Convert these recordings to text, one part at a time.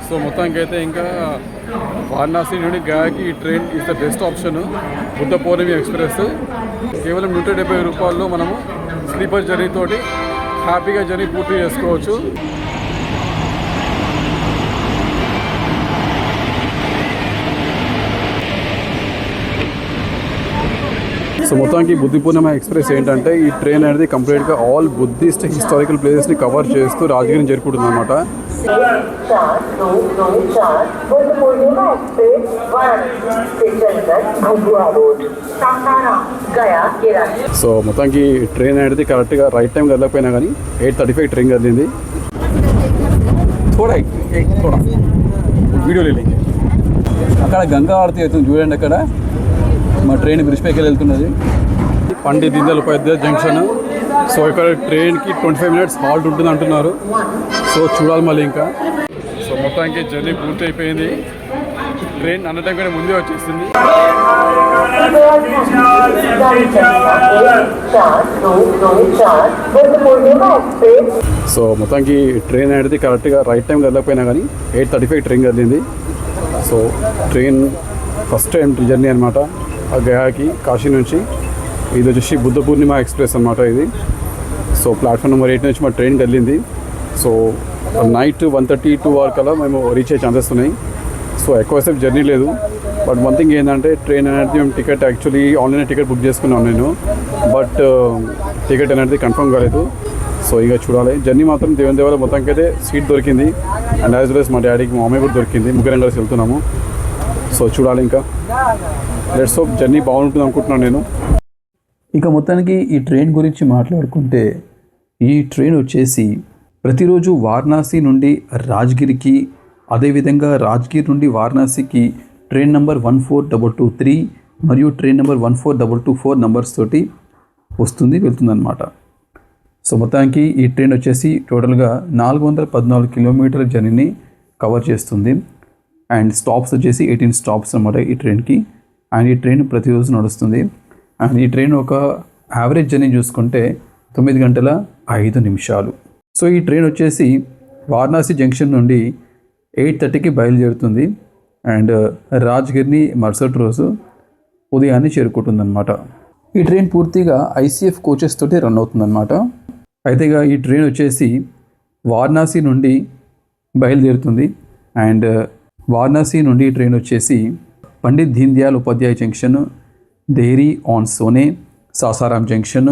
So మొత్తానికి అయితే ఇంకా వారణాసి నుండి గయాకి ఈ train is the best option. Buddha Purnima express కేవలం 170 రూపాయల్లో మనము స్లీపర్ జర్నీ తోటి హ్యాపీగా జర్నీ పూర్తి చేసుకోవచ్చు. సో మొత్తానికి బుద్ధి పూర్ణిమ ఎక్స్ప్రెస్ ఏంటంటే ఈ ట్రైన్ అనేది కంప్లీట్గా ఆల్ బుద్ధిస్ట్ హిస్టారికల్ ప్లేసెస్ని కవర్ చేస్తూ రాజగిరిని చేరుకుంటుంది అనమాట. సో మొత్తానికి ట్రైన్ అనేది కరెక్ట్గా రైట్ టైం కదలకపోయినా కానీ 8:35 ట్రైన్ కదిలింది. थोड़ा వీడియో లేదు. అక్కడ గంగా ఆరతి అవుతుంది చూడండి. అక్కడ మా ట్రైన్ బ్రిడ్జ్ పైకి వెళ్తున్నది. పండిత్ దీన్ దయాళ్ ఉపాధ్యాయ జంక్షన్. సో ఇక్కడ ట్రైన్కి 25 మినిట్స్ హాల్ట్ ఉంటుంది అంటున్నారు. సో చూడాలి మళ్ళీ ఇంకా. సో మొత్తానికి జర్నీ పూర్తి అయిపోయింది. ట్రైన్ అన్న టైం కంటే ముందే వచ్చేసింది. సో మొత్తానికి ట్రైన్ అనేది కరెక్ట్గా రైట్ టైం కదలకపోయినా కానీ 8:35 ట్రైన్ కదిలింది. So train first time journey అనమాట గయాకి కాశీ నుంచి. ఇది వచ్చేసి బుద్ధ పూర్ణిమ ఎక్స్ప్రెస్ అనమాట ఇది. సో ప్లాట్ఫామ్ నెంబర్ 8 నుంచి మా ట్రైన్ కదిలింది. సో నైట్ 1:32 వరకల్లా మేము రీచ్ అయ్యే ఛాన్సెస్ ఉన్నాయి. సో ఎక్కువసేపు జర్నీ లేదు. బట్ వన్ థింగ్ ఏంటంటే ట్రైన్ అనేది మేము ticket actually online ticket book చేసుకున్నాను నేను. బట్ టికెట్ అనేది కన్ఫర్మ్ కాలేదు. సో ఇక చూడాలి. జర్నీ మాత్రం దేవుని దేవాల మొత్తానికి అయితే సీట్ దొరికింది. అండ్ యాజ్ వెల్ as మా డాడీకి మా మమ్మీ కూడా దొరికింది. ముగ్గురం కలిసి వెళ్తున్నాము. సో చూడాలి ఇంకా. లెట్స్ హోప్ జర్నీ బాగుంటుంది అనుకుంటున్నాను నేను. ఇక మొత్తానికి ఈ ట్రైన్ గురించి మాట్లాడుకుంటే ఈ ట్రైన్ వచ్చేసి ప్రతిరోజు వారణాసి నుండి రాజ్గిరికి, అదేవిధంగా రాజ్గిర్ నుండి వారణాసికి ట్రైన్ నెంబర్ 14223 మరియు ట్రైన్ నెంబర్ 14224 నెంబర్స్ తోటి వెళ్తుందన్నమాట. సో మొత్తానికి ఈ ట్రైన్ వచ్చేసి టోటల్గా 414 కిలోమీటర్ల జర్నీని కవర్ చేస్తుంది. అండ్ స్టాప్స్ వచ్చేసి 18 స్టాప్స్ అన్నమాట ఈ ట్రైన్కి. అండ్ ఈ ట్రైన్ ప్రతిరోజు నడుస్తుంది. అండ్ ఈ ట్రైన్ ఒక యావరేజ్ జర్నీ చూసుకుంటే 9 గంటల 5 నిమిషాలు. సో ఈ ట్రైన్ వచ్చేసి వారణాసి జంక్షన్ నుండి 8:30కి బయలుదేరుతుంది. అండ్ రాజ్గిర్ని మరుసటి రోజు ఉదయాన్నే చేరుకుంటుందన్నమాట. ఈ ట్రైన్ పూర్తిగా ICF కోచెస్ తోటి రన్ అవుతుందన్నమాట. అయితే ఈ ట్రైన్ వచ్చేసి వారణాసి నుండి బయలుదేరుతుంది. అండ్ వారణాసి నుండి ఈ ట్రైన్ వచ్చేసి Pandit Deen Dayal Upadhyaya junction, Dehri on Sone, Sasaram junction,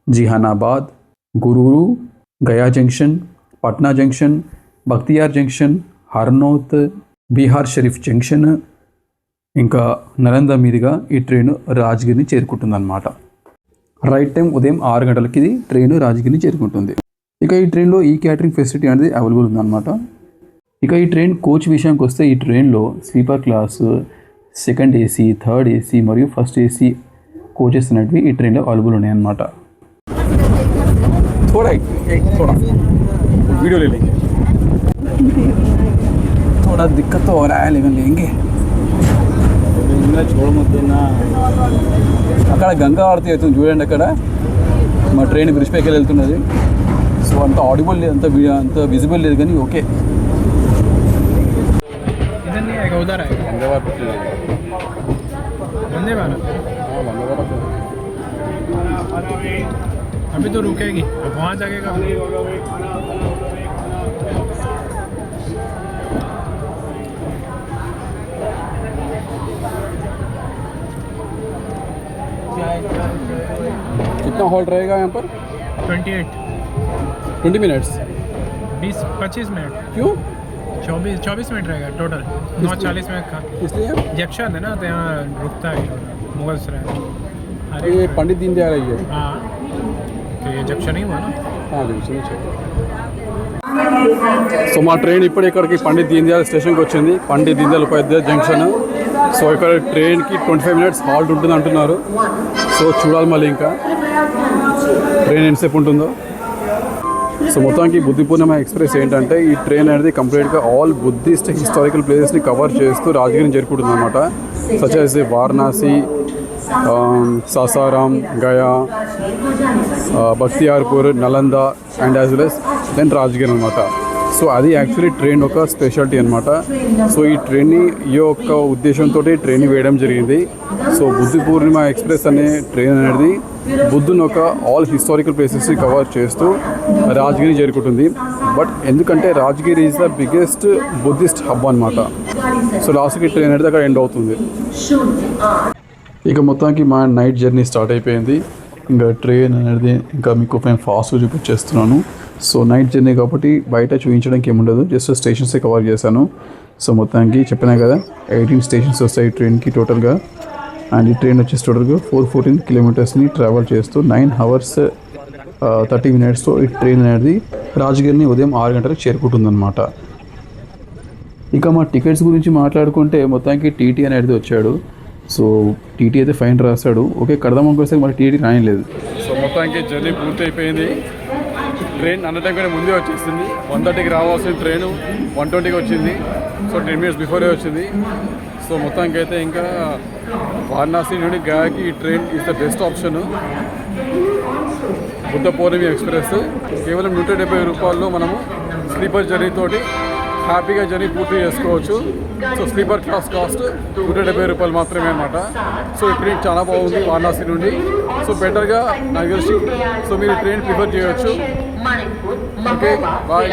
Jehanabad, Gururu, Gaya junction, Patna junction, Bakhtiyar junction, Harnaut, Bihar Sharif junction, ఇంకా నలంద మీదుగా ఈ ట్రైన్ రాజ్గిర్ని చేరుకుంటుందన్నమాట. రైట్ టైం ఉదయం 6 గంటలకి ఇది ట్రైన్ రాజ్గిర్ని చేరుకుంటుంది. ఇక ఈ ట్రైన్లో ఈ క్యాటరింగ్ ఫెసిలిటీ అనేది అవైలబుల్ ఉందన్నమాట. ఇక ఈ ట్రైన్ కోచ్ విషయానికి వస్తే ఈ ట్రైన్లో sleeper class, second AC, third AC మరియు ఫస్ట్ AC కోచెస్ అనేటివి ఈ ట్రైన్లో అవైలబుల్ ఉన్నాయన్నమాట. వీడియో ले लेंगे. थोड़ा दिक्कत तो हो रहा है लेकिन लेंगे. చూడమొద్దున్నా. అక్కడ గంగా ఆరతి అవుతుంది చూడండి. అక్కడ మా ట్రైన్ బ్రిడ్జ్ పైకి వెళ్తున్నది. సో అంత ఆడిబుల్ లేదు, అంత విజిబుల్ లేదు కానీ ఓకే. अभी तो रुकेगी, वहाँ जाएगा. कितना हॉल्ट रहेगा यहाँ पर? 20 मिनट्स 20-25 मिनट. क्यों? 24 मिनट रहेगा टोटल. 9:40 मिनट का इसलिए जंक्शन है ना, तो यहाँ रुकता है मुगल सराय. अरे ये पंडित दीन दयाल है. हाँ, तो ये जंक्शन ही हुआ ना. हाँ जंक्शन है. సో మా ట్రైన్ ఇప్పుడు ఇక్కడికి పండిత్ దీన్ దయాళ్ స్టేషన్కి వచ్చింది. పండిత్ దీన్ దయాళ్ ఉపాధ్యాయ జంక్షన్. సో ఇక్కడ ట్రైన్కి 25 మినిట్స్ హాల్ట్ ఉంటుంది అంటున్నారు. సో చూడాలి మళ్ళీ ఇంకా ట్రైన్ ఎంతసేపు ఉంటుందో. సో మొత్తానికి బుద్ధి పూర్ణిమ ఎక్స్ప్రెస్ ఏంటంటే ఈ ట్రైన్ అనేది కంప్లీట్గా ఆల్ బుద్ధిస్ట్ హిస్టారికల్ ప్లేసెస్ని కవర్ చేస్తూ రాజగిరిని చేరుకుంటుంది అనమాట. Such as Varanasi, Sasaram, Gaya, Bakhtiyarpur, Nalanda and as well as then Rajgir అనమాట. సో అది యాక్చువల్లీ ట్రైన్ ఒక స్పెషాలిటీ అనమాట. సో ఈ ట్రైన్ని ఈ యొక్క ఉద్దేశంతో ట్రైన్ వేయడం జరిగింది. సో బుద్ధ పూర్ణిమ ఎక్స్ప్రెస్ అనే ట్రైన్ అనేది బుద్ధుని ఒక ఆల్ హిస్టారికల్ ప్లేసెస్ని కవర్ చేస్తూ రాజ్గిరి చేరుకుంటుంది. బట్ ఎందుకంటే Rajgiri is the biggest Buddhist hub అనమాట. సో లాస్ట్కి ట్రైన్ అనేది అక్కడ ఎండ్ అవుతుంది. ఇక మొత్తానికి మా నైట్ జర్నీ స్టార్ట్ అయిపోయింది. ఇంకా ట్రైన్ అనేది ఇంకా మీకు నేను ఫాస్ట్గా చూపించేస్తున్నాను. సో నైట్ జర్నీ కాబట్టి బయట చూపించడానికి ఏముండదు, జస్ట్ స్టేషన్సే కవర్ చేశాను. సో మొత్తానికి చెప్పినా కదా 18 స్టేషన్స్ వస్తాయి ట్రైన్కి టోటల్గా. అండ్ ఈ ట్రైన్ వచ్చేసి టోటల్గా 414 కిలోమీటర్స్ని ట్రావెల్ చేస్తూ 9 hours 30 minutesతో ఈ ట్రైన్ అనేది రాజగిరిని ఉదయం 6 గంటలకు చేరుకుంటుందన్నమాట. ఇక మా టికెట్స్ గురించి మాట్లాడుకుంటే మొత్తానికి టీటీ అనేది వచ్చాడు. సో టీటీ అయితే ఫైన్ రాశాడు. ఓకే కడదాం అనుకోస్తే మరి టీటీ రాయలేదు. సో మొత్తానికి జర్నీ పూర్తి అయిపోయింది. ట్రైన్ అన్నటం కంటే ముందే వచ్చేసింది. 1:30కి రావాల్సిన ట్రైన్ 1:20కి వచ్చింది. సో 10 minutes బిఫోరే వచ్చింది. సో మొత్తానికి అయితే ఇంకా వారణాసి నుండి గయాకి ఈ train is the best option. Buddha Purnima express కేవలం 170 రూపాయల్లో మనము స్లీపర్ జర్నీ తోటి హ్యాపీగా జర్నీ పూర్తి చేసుకోవచ్చు. సో స్లీపర్ క్లాస్ కాస్ట్ 170 రూపాయలు మాత్రమే అనమాట. సో ఈ ట్రైన్ చాలా బాగుంది వారణాసి నుండి. సో బెటర్గా నాకు తెలిసి సో మీరు ట్రైన్ ప్రిఫర్ చేయవచ్చు. Okay bye.